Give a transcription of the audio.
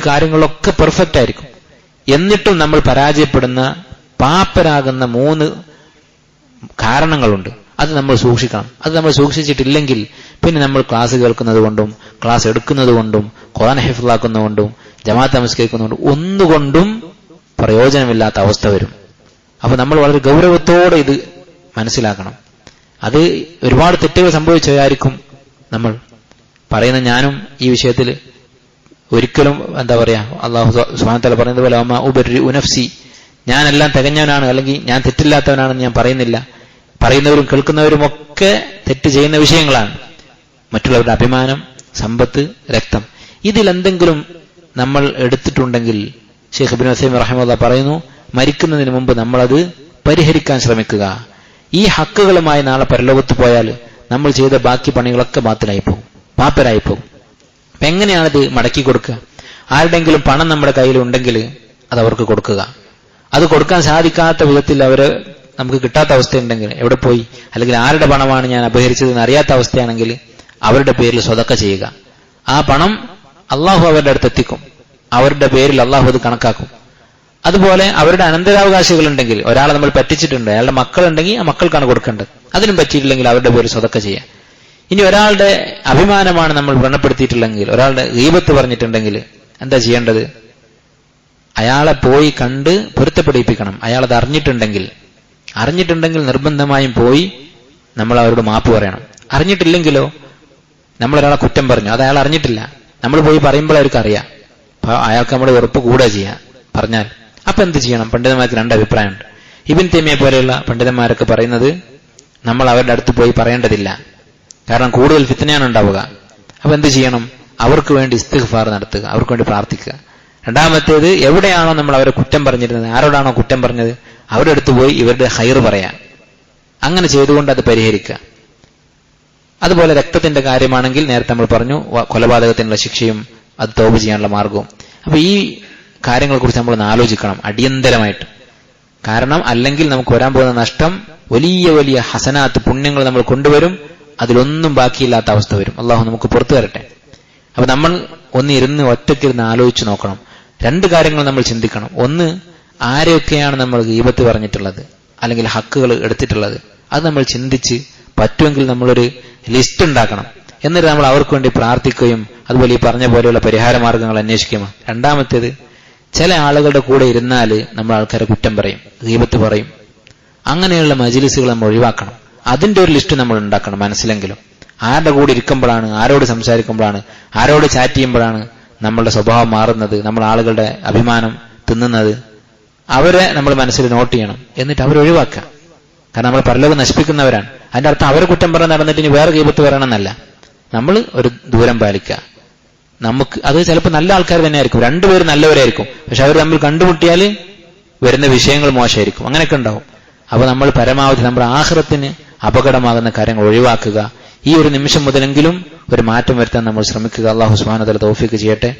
കാര്യങ്ങളൊക്കെ പെർഫെക്റ്റ് ആയിരിക്കും. എന്നിട്ടും നമ്മൾ പരാജയപ്പെടുന്ന പാപ്പരാകുന്ന 3 കാരണങ്ങളുണ്ട്. അത് നമ്മൾ സൂക്ഷിക്കണം. അത് നമ്മൾ സൂക്ഷിച്ചിട്ടില്ലെങ്കിൽ പിന്നെ നമ്മൾ ക്ലാസ് കേൾക്കുന്നത് കൊണ്ടും ക്ലാസ് എടുക്കുന്നത് കൊണ്ടും ഖുർആൻ ഹിഫ്ളാക്കുന്നതുകൊണ്ടും ജമാഅത്ത് നമസ്കരിക്കുന്നതുകൊണ്ടും ഒന്നുകൊണ്ടും പ്രയോജനമില്ലാത്ത അവസ്ഥ വരും. അപ്പൊ നമ്മൾ വളരെ ഗൗരവത്തോടെ ഇത് മനസ്സിലാക്കണം. അത് ഒരുപാട് തെറ്റുകൾ സംഭവിച്ചതായിരിക്കും നമ്മൾ പറയുന്ന. ഞാനും ഈ വിഷയത്തിൽ ഒരിക്കലും അല്ലാഹു സുബ്ഹാനഹു വ തആല പറയുന്നത് പോലെ വമാ ഉബർരിഉ നഫ്സി, ഞാനെല്ലാം തികഞ്ഞവനാണ് അല്ലെങ്കിൽ ഞാൻ തെറ്റില്ലാത്തവനാണെന്ന് ഞാൻ പറയുന്നില്ല. പറയുന്നവരും കേൾക്കുന്നവരും ഒക്കെ തെറ്റ് ചെയ്യുന്ന വിഷയങ്ങളാണ്. മറ്റുള്ളവരുടെ അഭിമാനം, സമ്പത്ത്, രക്തം, ഇതിലെന്തെങ്കിലും നമ്മൾ എടുത്തിട്ടുണ്ടെങ്കിൽ ശൈഖ് ഇബ്നു ഉസൈമീൻ റഹിമഹുല്ലാഹ് പറയുന്നു, മരിക്കുന്നതിന് മുമ്പ് നമ്മളത് പരിഹരിക്കാൻ ശ്രമിക്കുക. ഈ ഹക്കുകളുമായി നാളെ പരലോകത്ത് പോയാൽ നമ്മൾ ചെയ്ത ബാക്കി പണികളൊക്കെ ബാത്തിലായിപ്പോകും, പാപ്പരായിപ്പോകും. അപ്പൊ എങ്ങനെയാണിത് മടക്കി കൊടുക്കുക? ആരുടെങ്കിലും പണം നമ്മുടെ കയ്യിലുണ്ടെങ്കിൽ അത് അവർക്ക് കൊടുക്കുക. അത് കൊടുക്കാൻ സാധിക്കാത്ത വിധത്തിൽ അവര് നമുക്ക് കിട്ടാത്ത അവസ്ഥയുണ്ടെങ്കിൽ എവിടെ പോയി, അല്ലെങ്കിൽ ആരുടെ പണമാണ് ഞാൻ അപഹരിച്ചതെന്ന് അറിയാത്ത അവസ്ഥയാണെങ്കിൽ അവരുടെ പേരിൽ സ്വതക്ക ചെയ്യുക. ആ പണം അള്ളാഹു അവരുടെ അടുത്ത് എത്തിക്കും. അവരുടെ പേരിൽ അള്ളാഹു അത് കണക്കാക്കും. അതുപോലെ അവരുടെ അനന്തരാവകാശികളുണ്ടെങ്കിൽ, ഒരാളെ നമ്മൾ പറ്റിച്ചിട്ടുണ്ട്, അയാളുടെ മക്കളുണ്ടെങ്കിൽ ആ മക്കൾക്കാണ് കൊടുക്കേണ്ടത്. അതിനും പറ്റിയിട്ടില്ലെങ്കിൽ അവരുടെ പേരിൽ സ്വതക്ക ചെയ്യാം. ഇനി ഒരാളുടെ അഭിമാനമാണ് നമ്മൾ വ്രണപ്പെടുത്തിയിട്ടുണ്ടെങ്കിൽ, ഒരാളുടെ ഗീബത്ത് പറഞ്ഞിട്ടുണ്ടെങ്കിൽ എന്താ ചെയ്യേണ്ടത്? അയാളെ പോയി കണ്ട് പൊരുത്തപ്പെടിപ്പിക്കണം. അയാളത് അറിഞ്ഞിട്ടുണ്ടെങ്കിൽ നിർബന്ധമായും പോയി നമ്മൾ അവരോട് മാപ്പ് പറയണം. അറിഞ്ഞിട്ടില്ലെങ്കിലോ, നമ്മളൊരാളെ കുറ്റം പറഞ്ഞു, അത് അയാൾ അറിഞ്ഞിട്ടില്ല, നമ്മൾ പോയി പറയുമ്പോൾ അവർക്ക് അറിയാം, അപ്പൊ അയാൾക്ക് നമ്മൾ വെറുപ്പ് കൂടെ ചെയ്യാം പറഞ്ഞാൽ. അപ്പൊ എന്ത് ചെയ്യണം? പണ്ഡിതന്മാർക്ക് 2 അഭിപ്രായമുണ്ട്. ഇബ്നു തൈമിയ്യ പോലെയുള്ള പണ്ഡിതന്മാരൊക്കെ പറയുന്നത് നമ്മൾ അവരുടെ അടുത്ത് പോയി പറയേണ്ടതില്ല, കാരണം കൂടുതൽ ഫിത്നയാണ് ഉണ്ടാവുക. അപ്പൊ എന്ത് ചെയ്യണം? അവർക്ക് വേണ്ടി ഇസ്തിഗ്ഫാർ നടത്തുക, അവർക്ക് വേണ്ടി പ്രാർത്ഥിക്കുക. രണ്ടാമത്തേത്, എവിടെയാണോ നമ്മൾ അവരെ കുറ്റം പറഞ്ഞിരുന്നത്, ആരോടാണോ കുറ്റം പറഞ്ഞത്, അവരുടെ അടുത്ത് പോയി ഇവരുടെ ഹൈർ പറയാം. അങ്ങനെ ചെയ്തുകൊണ്ട് അത് പരിഹരിക്കുക. അതുപോലെ രക്തത്തിന്റെ കാര്യമാണെങ്കിൽ നേരത്തെ നമ്മൾ പറഞ്ഞു, കൊലപാതകത്തിനുള്ള ശിക്ഷയും അത് തൗബ ചെയ്യാനുള്ള മാർഗവും. അപ്പൊ ഈ കാര്യങ്ങളെ കുറിച്ച് നമ്മൾ ആലോചിക്കണം അടിയന്തരമായിട്ട്. കാരണം അല്ലെങ്കിൽ നമുക്ക് വരാൻ പോകുന്ന നഷ്ടം വലിയ വലിയ ഹസനാത്ത്, പുണ്യങ്ങൾ നമ്മൾ കൊണ്ടുവരും, അതിലൊന്നും ബാക്കിയില്ലാത്ത അവസ്ഥ വരും. അള്ളാഹു നമുക്ക് പുറത്തു തരട്ടെ. അപ്പൊ നമ്മൾ ഒന്നിരുന്ന് ഒറ്റയ്ക്കിരുന്ന് ആലോചിച്ച് നോക്കണം. 2 കാര്യങ്ങൾ നമ്മൾ ചിന്തിക്കണം. ഒന്ന്, ആരെയൊക്കെയാണ് നമ്മൾ ഗീബത്ത് പറഞ്ഞിട്ടുള്ളത് അല്ലെങ്കിൽ ഹക്കുകൾ എടുത്തിട്ടുള്ളത്, അത് നമ്മൾ ചിന്തിച്ച് പറ്റുമെങ്കിൽ നമ്മളൊരു ലിസ്റ്റ് ഉണ്ടാക്കണം. എന്നിട്ട് നമ്മൾ അവർക്ക് വേണ്ടി പ്രാർത്ഥിക്കുകയും അതുപോലെ ഈ പറഞ്ഞ പോലെയുള്ള പരിഹാര മാർഗങ്ങൾ അന്വേഷിക്കുകയും. രണ്ടാമത്തേത്, ചില ആളുകളുടെ കൂടെ ഇരുന്നാൽ നമ്മൾ ആൾക്കാരെ കുറ്റം പറയും, ഗീബത്ത് പറയും. അങ്ങനെയുള്ള മജ്ലിസുകൾ നമ്മൾ ഒഴിവാക്കണം. അതിന്റെ ഒരു ലിസ്റ്റ് നമ്മൾ ഉണ്ടാക്കണം മനസ്സിലെങ്കിലും. ആരുടെ കൂടെ ഇരിക്കുമ്പോഴാണ്, ആരോട് സംസാരിക്കുമ്പോഴാണ്, ആരോട് ചാറ്റ് ചെയ്യുമ്പോഴാണ് നമ്മളുടെ സ്വഭാവം മാറുന്നത്, നമ്മൾ ആളുകളുടെ അഭിമാനം തിന്നുന്നത്, അവരെ നമ്മൾ മനസ്സിൽ നോട്ട് ചെയ്യണം. എന്നിട്ട് അവരെ ഒഴിവാക്കുക. കാരണം നമ്മൾ പരലോകം നശിപ്പിക്കുന്നവരാണ്. അതിന്റെ അർത്ഥം അവരെ കുറ്റം പറഞ്ഞ് നടന്നിട്ട് ഇനി വേറെ ഗീബത്ത് പറയണമെന്നല്ല. നമ്മൾ ഒരു ദൂരം പാലിക്കുക. നമുക്ക് അത് ചിലപ്പോൾ നല്ല ആൾക്കാർ തന്നെ ആയിരിക്കും, 2 പേര് നല്ലവരായിരിക്കും, പക്ഷെ അവർ തമ്മിൽ കണ്ടുമുട്ടിയാൽ വരുന്ന വിഷയങ്ങൾ മോശമായിരിക്കും. അങ്ങനെയൊക്കെ ഉണ്ടാവും. അപ്പൊ നമ്മൾ പരമാവധി നമ്മുടെ ആഖിറത്തിന് അപകടമാകുന്ന കാര്യങ്ങൾ ഒഴിവാക്കുക. ഈ ഒരു നിമിഷം മുതലെങ്കിലും ഒരു മാറ്റം വരുത്താൻ നമ്മൾ ശ്രമിക്കുക. അല്ലാഹു സുബ്ഹാനഹു വ തആല തൗഫീഖ് ചെയ്യട്ടെ.